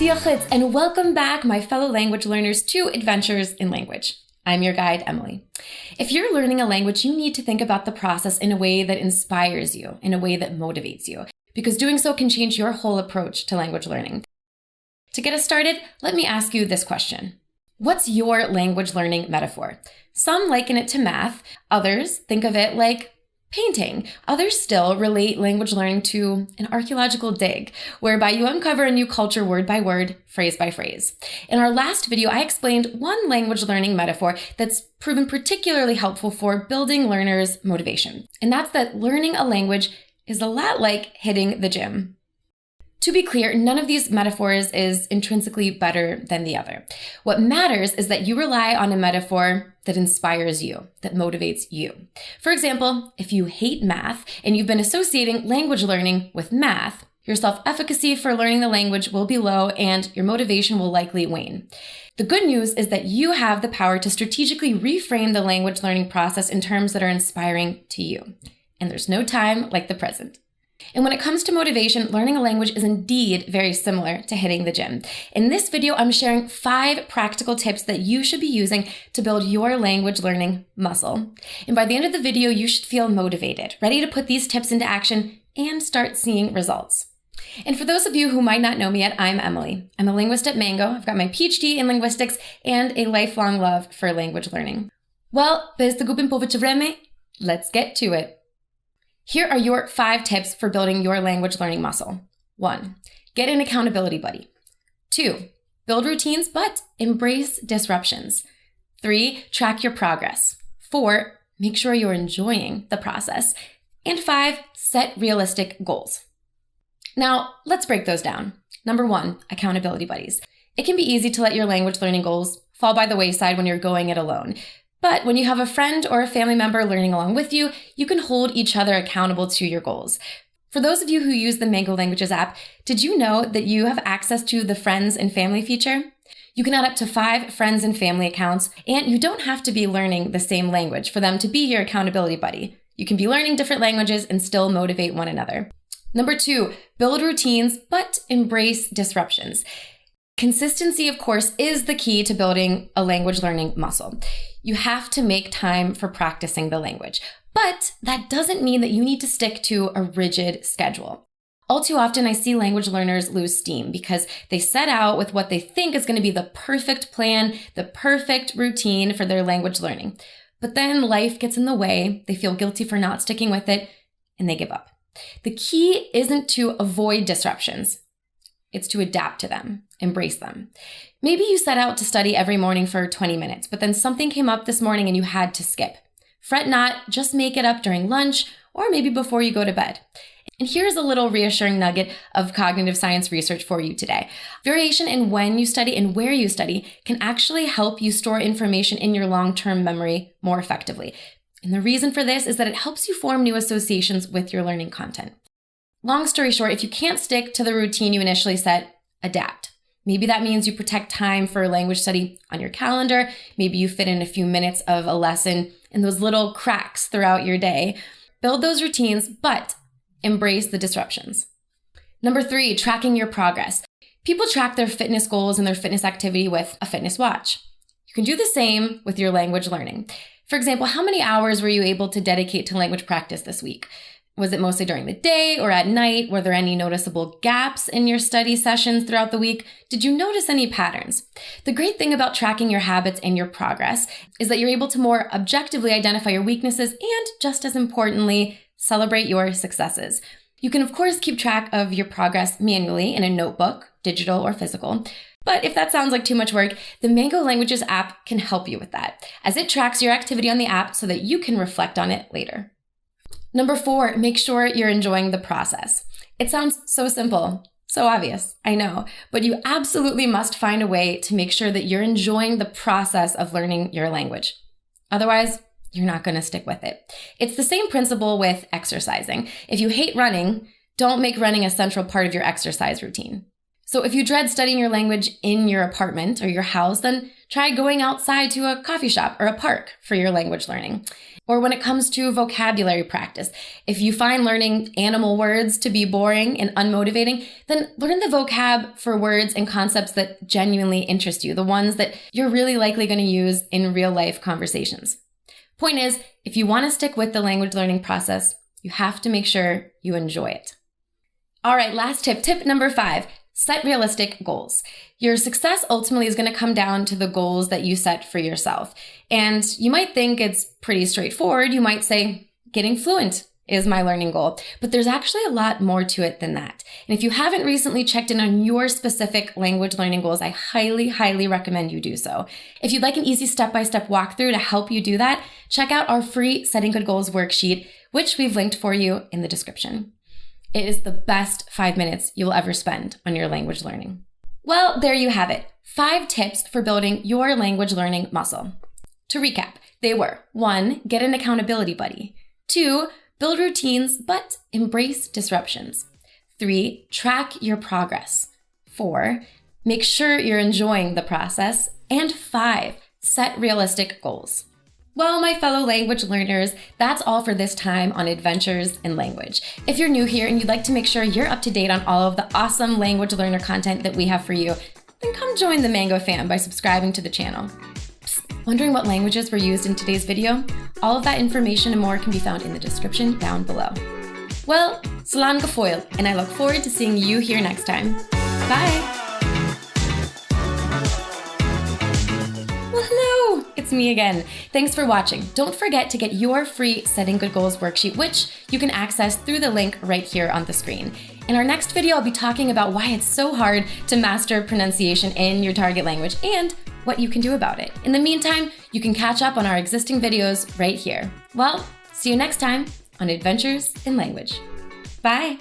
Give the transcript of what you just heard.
Diolch and welcome back, my fellow language learners, to Adventures in Language. I'm your guide, Emily. If you're learning a language, you need to think about the process in a way that inspires you, in a way that motivates you, because doing so can change your whole approach to language learning. To get us started, let me ask you this question. What's your language learning metaphor? Some liken it to math, others think of it like painting. Others still relate language learning to an archaeological dig, whereby you uncover a new culture word by word, phrase by phrase. In our last video, I explained one language learning metaphor that's proven particularly helpful for building learners' motivation. And that's that learning a language is a lot like hitting the gym. To be clear, none of these metaphors is intrinsically better than the other. What matters is that you rely on a metaphor that inspires you, that motivates you. For example, if you hate math and you've been associating language learning with math, your self-efficacy for learning the language will be low and your motivation will likely wane. The good news is that you have the power to strategically reframe the language learning process in terms that are inspiring to you. And there's no time like the present. And when it comes to motivation, learning a language is indeed very similar to hitting the gym. In this video, I'm sharing 5 practical tips that you should be using to build your language learning muscle. And by the end of the video, you should feel motivated, ready to put these tips into action and start seeing results. And for those of you who might not know me yet, I'm Emily. I'm a linguist at Mango. I've got my PhD in linguistics and a lifelong love for language learning. Well, bez the gubim povečer vreme, let's get to it. Here are your 5 tips for building your language learning muscle. 1. Get an accountability buddy. 2. Build routines, but embrace disruptions. 3. Track your progress. 4. Make sure you're enjoying the process. And 5. Set realistic goals. Now, let's break those down. Number 1, accountability buddies. It can be easy to let your language learning goals fall by the wayside when you're going it alone. But when you have a friend or a family member learning along with you, you can hold each other accountable to your goals. For those of you who use the Mango Languages app, did you know that you have access to the Friends and Family feature? You can add up to 5 friends and family accounts, and you don't have to be learning the same language for them to be your accountability buddy. You can be learning different languages and still motivate one another. Number 2, build routines, but embrace disruptions. Consistency, of course, is the key to building a language learning muscle. You have to make time for practicing the language, but that doesn't mean that you need to stick to a rigid schedule. All too often, I see language learners lose steam because they set out with what they think is going to be the perfect plan, the perfect routine for their language learning. But then life gets in the way, they feel guilty for not sticking with it, and they give up. The key isn't to avoid disruptions. It's to adapt to them, embrace them. Maybe you set out to study every morning for 20 minutes, but then something came up this morning and you had to skip. Fret not, just make it up during lunch or maybe before you go to bed. And here's a little reassuring nugget of cognitive science research for you today. Variation in when you study and where you study can actually help you store information in your long-term memory more effectively. And the reason for this is that it helps you form new associations with your learning content. Long story short, if you can't stick to the routine you initially set, adapt. Maybe that means you protect time for language study on your calendar. Maybe you fit in a few minutes of a lesson in those little cracks throughout your day. Build those routines, but embrace the disruptions. Number 3, tracking your progress. People track their fitness goals and their fitness activity with a fitness watch. You can do the same with your language learning. For example, how many hours were you able to dedicate to language practice this week? Was it mostly during the day or at night? Were there any noticeable gaps in your study sessions throughout the week? Did you notice any patterns? The great thing about tracking your habits and your progress is that you're able to more objectively identify your weaknesses and, just as importantly, celebrate your successes. You can, of course, keep track of your progress manually in a notebook, digital or physical. But if that sounds like too much work, the Mango Languages app can help you with that, as it tracks your activity on the app so that you can reflect on it later. Number 4, make sure you're enjoying the process. It sounds so simple, so obvious, I know, but you absolutely must find a way to make sure that you're enjoying the process of learning your language. Otherwise, you're not going to stick with it. It's the same principle with exercising. If you hate running, don't make running a central part of your exercise routine. So if you dread studying your language in your apartment or your house, then try going outside to a coffee shop or a park for your language learning. Or when it comes to vocabulary practice, if you find learning animal words to be boring and unmotivating, then learn the vocab for words and concepts that genuinely interest you, the ones that you're really likely going to use in real life conversations. Point is, if you want to stick with the language learning process, you have to make sure you enjoy it. All right, last tip, tip number 5. Set realistic goals. Your success ultimately is going to come down to the goals that you set for yourself. And you might think it's pretty straightforward. You might say, getting fluent is my learning goal. But there's actually a lot more to it than that. And if you haven't recently checked in on your specific language learning goals, I highly, highly recommend you do so. If you'd like an easy step-by-step walkthrough to help you do that, check out our free Setting Good Goals worksheet, which we've linked for you in the description. It is the best 5 minutes you'll ever spend on your language learning. Well, there you have it. 5 tips for building your language learning muscle. To recap, they were 1. Get an accountability buddy. 2. Build routines, but embrace disruptions. 3. Track your progress. 4. Make sure you're enjoying the process. And 5. Set realistic goals. Well, my fellow language learners, that's all for this time on Adventures in Language. If you're new here and you'd like to make sure you're up to date on all of the awesome language learner content that we have for you, then come join the Mango fam by subscribing to the channel. Psst, wondering what languages were used in today's video? All of that information and more can be found in the description down below. Well, Slán fóill, and I look forward to seeing you here next time. Bye! Well, hello! It's me again. Thanks for watching. Don't forget to get your free Setting Good Goals worksheet, which you can access through the link right here on the screen. In our next video, I'll be talking about why it's so hard to master pronunciation in your target language and what you can do about it. In the meantime, you can catch up on our existing videos right here. Well, see you next time on Adventures in Language. Bye!